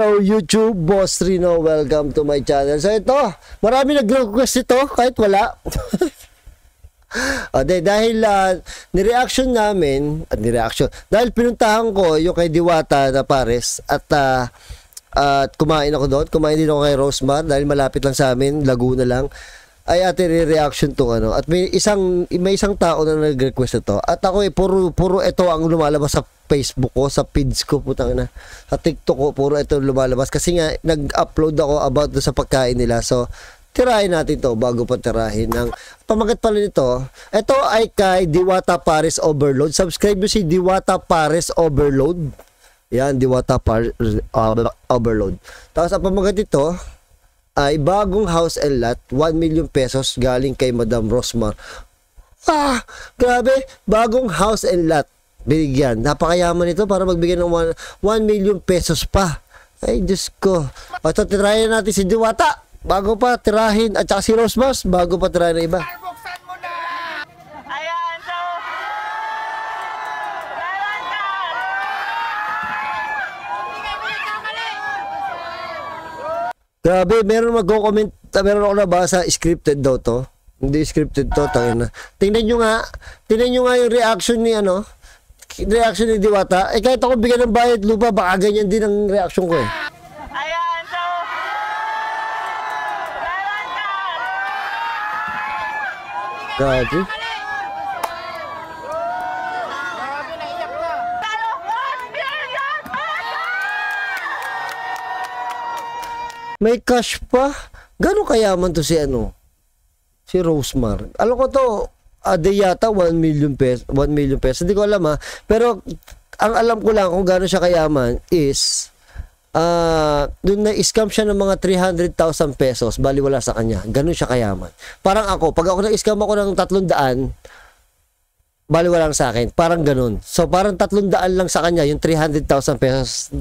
Hello YouTube, Boss Rino, welcome to my channel. So ito, marami nag-request ito kahit wala. Dahil ni-reaction namin, dahil pinuntahan ko yung kay Diwata na Pares at kumain ako doon, kumain din ako kay Rosemar dahil malapit lang sa amin, Laguna lang. Ay ate re-reaction to ano. At may isang tao na nag-request ito. At ako puro ito ang lumalabas sa Facebook ko, sa feeds ko, putang ina. Sa TikTok ko, puro ito lumalabas. Kasi nga, nag-upload ako about sa pagkain nila. So, tirahin natin to bago pa tirahin ng pamagat pala nito. Ito ay kay Diwata Pares Overload. Subscribe mo si Diwata Pares Overload. Yan, Diwata Pares Overload. Tapos ang pamagat ito ay bagong house and lot, 1 million pesos galing kay Madam Rosmar. Grabe, bagong house and lot binigyan. Napakayaman ito para magbigay ng 1 million pesos pa. Ay, Diyos ko. At tirahin natin si Diwata bago pa tirahin, at saka si Rosmar bago pa tirahin ng iba. Ayan, so Grabe, meron mag-comment, meron ako nabasa, scripted daw to. Hindi scripted to, tangina. Tingnan nyo nga yung reaction ni reaction ni Diwata. Kahit ako bigyan ng bayad lupa, baka ganyan din ang reaction ko eh. ayan, so Grabe. May cash pa. Gano'ng kayaman to si si Rosemar. Alam ko to, yata 1 million pesos. 1 million pesos. Hindi ko alam ha. Pero ang alam ko lang kung gano'n siya kayaman is doon na-scam siya ng mga 300,000 pesos. Bali wala sa kanya. Gano'n siya kayaman. Parang ako, pag ako na-scam ako ng 300, bali wala lang sa akin. Parang gano'n. So parang 300 lang sa kanya yung 300,000 pesos.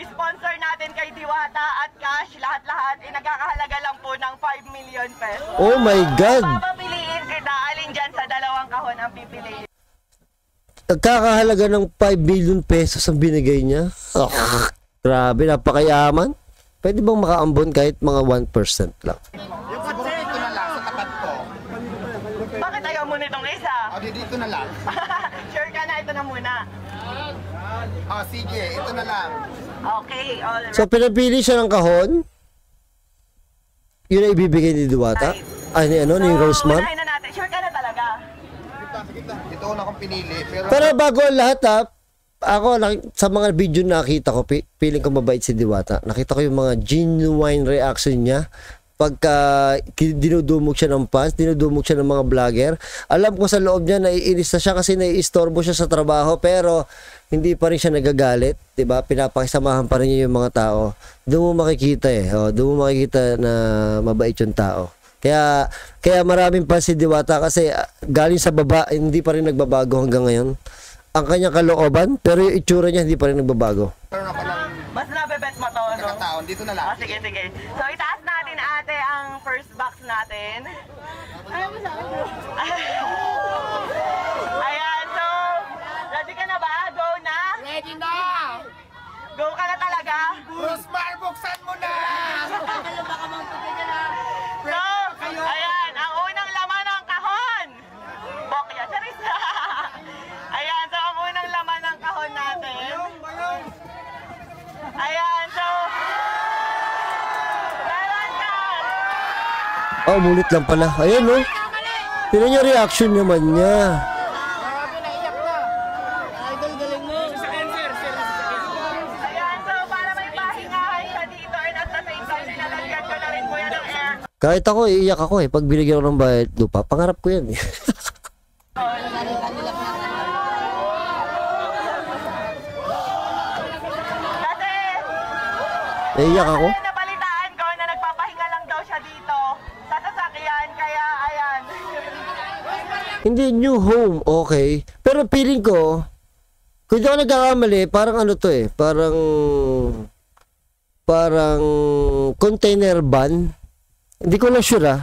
sponsor natin kay Diwata at cash, lahat-lahat, nagkakahalaga lang po ng 5 million pesos. Oh my God! Papapiliin kita, alin dyan sa dalawang kahon ang pipiliin. Nagkakahalaga ng 5 million pesos ang binigay niya. Grabe, napakayaman. Pwede bang makaambon kahit mga 1% lang? Yung siguro dito na lang, sa tapat ko. Bakit ayaw mo nitong isa? Dito na lang. Sure ka na, ito na muna. Sige, ito na lang. Okay, all right. So, pinapili siya ng kahon. Yun ay ibibigay ni Diwata. Ay, ni Rosemar. Unahin na natin. Sure ka na talaga? Sige na. Ito una kong pinili. Pero bago ang lahat ako sa mga video nakita ko, feeling ko mabait si Diwata. Nakita ko yung mga genuine reaction niya. Pagka dinudumog siya ng fans, dinudumog siya ng mga vlogger. Alam ko sa loob niya, naiinis na siya kasi naiistorbo siya sa trabaho, pero hindi pa rin siya nagagalit, 'di ba? Pinapakisamahan pa rin niya yung mga tao. Doon mo makikita doon mo makikita na mabait yung tao. Kaya maraming fans si Diwata kasi galing sa baba, hindi pa rin nagbabago hanggang ngayon. Ang kanyang kalooban, pero yung itsura niya hindi pa rin nagbabago. Mas nabebet mo to, no? Taon, dito na lang. Sige. So, itaas natin ate ang first box natin. Ayan, so, ready ka na ba? Go na? Ready na! Go ka na talaga? Rosmar, buksan mo na! So, ayan, ang unang laman ng kahon. Bokya, charis na. Ayan, so ang unang laman ng kahon natin. Ayan, so, meron ka. Oh, mulit lang pala. Ayan, no? Tignan niyo reaction naman niya. Ayan, so para may pahingahan siya dito and at the same time, sinalagyan ko na rin po yan ng air. Kahit ako, iiyak ako pag binigyan ko ng bayad lupa. Pangarap ko yan Kasi, Naiiyak ako. nabalitaan ko na nagpapahinga lang daw siya dito sa sasakyan, kaya ayan. Hindi, new home, okay. Pero feeling ko, kung di ako nagkakamali, parang parang container van. Hindi ko lang sure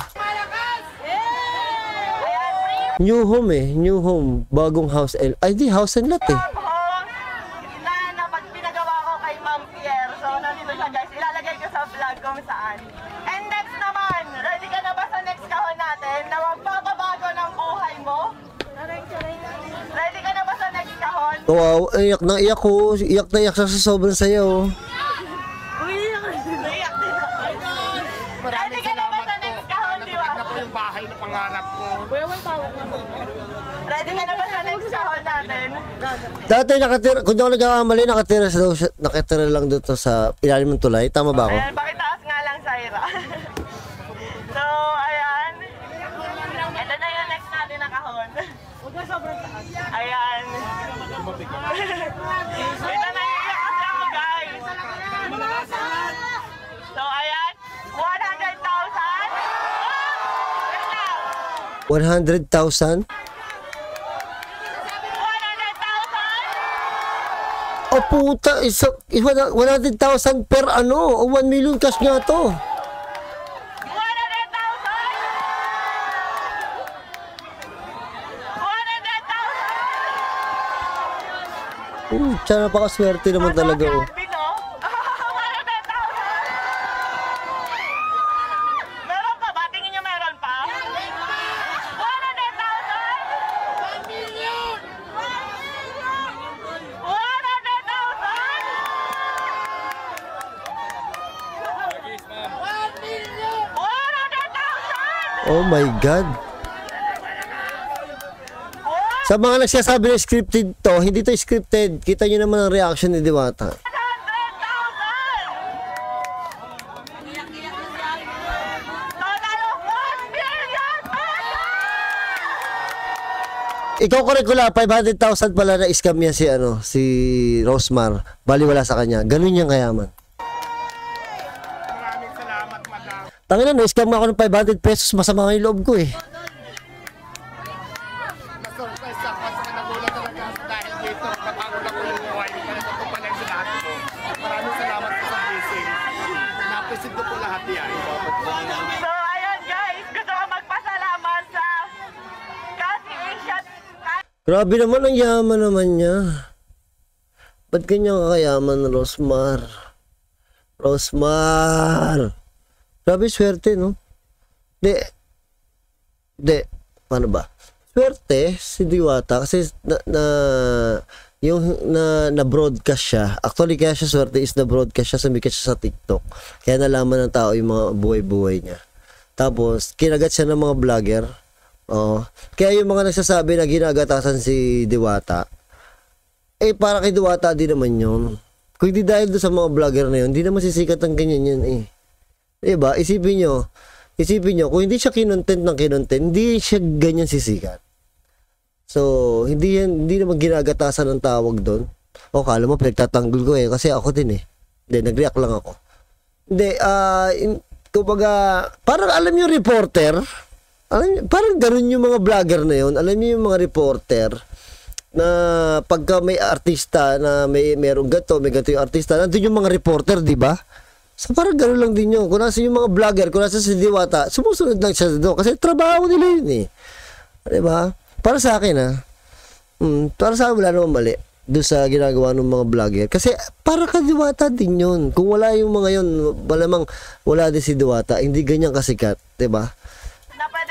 New home new home. Bagong house and, ay di, house and lot Ang isa guys, ilalagay ko sa vlog kung saan. And next naman, ready ka na ba sa next kahon natin na magpapabago ng buhay mo? Ready ka na ba sa next kahon? Wow, iyak na iyak ko. Iyak na iyak siya sa sobrang sayo. Iyak din ako. Ready ka na ba sa next kahon, di ba? Nakita ko yung bahay na pangarap ko. Ready ka na ba sa next kahon natin? Dati nakatira, kung di ako nagkakamali, nakatira lang doon sa ilalim ng tulay. Tama ba ako? Ayan, pakitaas nga lang, Syra. So, ayan. Ito na yung next natin na kahon. Ayan. Ito na yung iyakas ako, guys. So, ayan. 100,000. Wait lang. 100,000? 100,000. Oh puta, 100,000 per ano? O 1 million cash nga to. 100,000. 100,000. Siya napakaswerte naman talaga oh. Grabe, no? 100,000. Meron pa ba? Tingin nyo meron pa? 100,000? 1 million! 100,000! 1 million! 100,000! Oh my God. Sa mga nagsasabi na scripted to, hindi to scripted. Kita nyo naman ang reaction ni Diwata. 100,000! Total of 1 million pesos! Ikaw Kurikula, 500,000 pala na scam yan si Rosmar. Baliwala sa kanya. Ganun niyang kayaman. Maraming salamat, madam. Tangina, na-scam ako ng 500 pesos. Masama nga yung loob ko eh. Na-surprise ako kasi nagulat talaga ako dahil dito. Napagod ako yung buhay. Kaya ito pala yung lahat ko. Maraming salamat po sa blessing. Napisit ko po lahat yan. So, ayan guys, gusto ko magpasalamat sa Kasi Asian. Grabe naman, ang yaman naman niya. Ba't kanyang kakayaman, Rosmar? Rosmar! Grabe, swerte, no? De, paano ba? Swerte si Diwata kasi na-broadcast siya. Actually, kaya siya swerte is na-broadcast siya, sumikat siya sa TikTok. Kaya nalaman ng tao yung mga buhay-buhay niya. Tapos, kinagat siya ng mga vlogger. Oh. Kaya yung mga nagsasabi na ginagatasan si Diwata, para kay Diwata din naman yun. Kung hindi dahil doon sa mga vlogger na yun, hindi naman sisikat ang ganyan yan eh. Diba? Isipin nyo, kung hindi siya kinontent ng kinontent, hindi siya ganyan sisikat. So, hindi naman ginagatasan ng tawag doon. O, kala mo, pinagtatanggol ko eh, kasi ako din eh. Hindi, nag-react lang ako. Hindi, kumbaga, parang alam yung reporter, parang ganun yung mga vlogger na yun, alam niyo yung mga reporter, na pagka may artista na merong gato, may gato yung artista, nandun yung mga reporter, di ba? So parang gano'n lang din yun. Kung nasa yung mga vlogger, kung nasa si Diwata, sumusunod lang siya doon. Kasi trabaho nila yun eh. Di ba? Para sa akin para sa akin wala namang mali doon sa ginagawa ng mga vlogger. Kasi para ka Diwata din yun. Kung wala yung mga yun, malamang wala din si Diwata. Hindi ganyan kasikat. Di ba?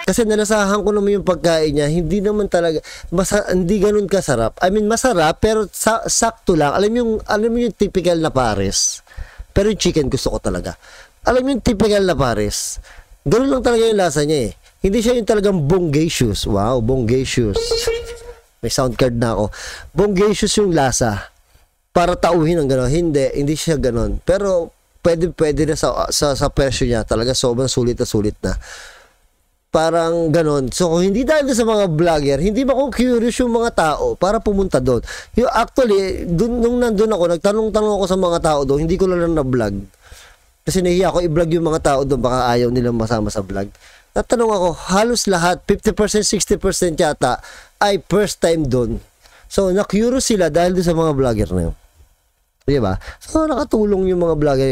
Kasi nalasahan ko naman yung pagkain niya, hindi naman talaga, hindi ganun kasarap. I mean, masarap, pero sakto lang. Alam mo yung typical na pares. Pero yung chicken gusto ko talaga. Alam mo yung typical na pares. Ganun lang talaga yung lasa niya eh. Hindi siya yung talagang bongacious. Wow, bongacious. May sound card na ako. Bongacious yung lasa. Para tauhin ang gano'n. Hindi siya gano'n. Pero pwede na sa presyo niya. Talaga sobrang sulit na. Parang ganon. So, kung hindi dahil sa mga vlogger, hindi ba kung curious yung mga tao para pumunta doon? Actually, nung nandun ako, nagtanong-tanong ako sa mga tao doon, hindi ko lang na-vlog. Kasi nahiya ako i-vlog yung mga tao doon, baka ayaw nilang masama sa vlog. Natanong ako, halos lahat, 50%, 60% yata, ay first time doon. So, na-curious sila dahil doon sa mga vlogger na yun. Diba? So, nakatulong yung mga vlogger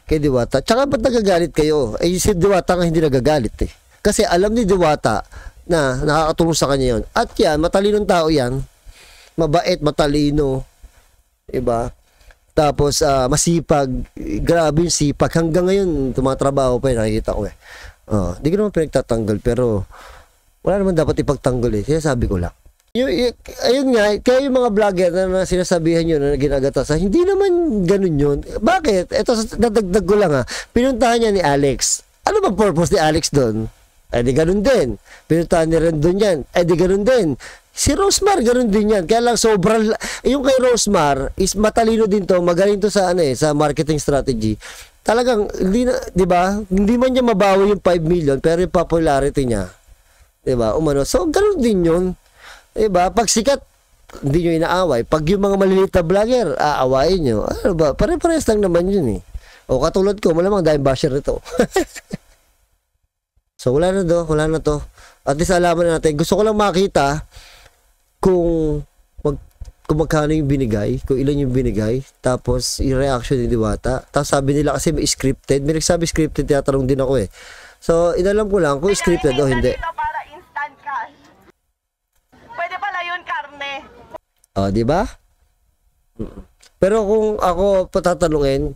kay Diwata. Tsaka ba't nagagalit kayo? Si Diwata nga hindi nagagalit eh. Kasi alam ni Diwata na nakakatulong sa kanya yun. At yan, matalinong tao yan. Mabait, matalino. Diba? Tapos masipag, grabe yung sipag. Hanggang ngayon, tumatrabaho pa yun, nakikita ko eh. Di ko naman pinagtatanggol, pero wala naman dapat ipagtanggol eh. Kaya sabi ko lang. Ayun nga, kaya yung mga vlogger na sinasabihan nyo na ginagatasan, hindi naman ganun yun. Bakit? Ito, dadagdag ko lang ha. Pinuntahan niya ni Alex. Ano ba purpose ni Alex doon? Di ganun din. Pinuntahan ni Rendon yan. Di ganun din. Si Rosmar, ganun din yan. Kaya lang sobrang, yung kay Rosmar, is matalino din to, magaling to sa, sa marketing strategy. Talagang, hindi na, di ba? Hindi man niya mabawi yung 5 million, pero yung popularity niya, di ba? So, ganun din yun. Diba? Pag sikat, hindi nyo inaaway. Pag yung mga maliliit na vlogger, aawain nyo. Ano ba? Pare-pares lang naman yun eh. O katulad ko, malamang dahil basher ito. So, wala na to. At least alaman na natin. Gusto ko lang makita kung magkano yung binigay, kung ilan yung binigay, tapos yung reaction ni Diwata. Tapos sabi nila kasi may scripted. May nagsabi scripted, tinatanong din ako eh. So, inalam ko lang kung scripted o hindi. Para instant cash. Pwede pala yun, karne. Di ba? Pero kung ako patatanungin,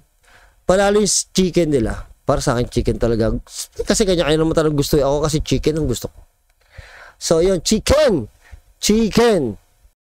panalo yung chicken nila. Para sa akin, chicken talaga. Kasi kanya-kanya naman talagang gusto. Ako kasi chicken ang gusto ko. So, yun, chicken.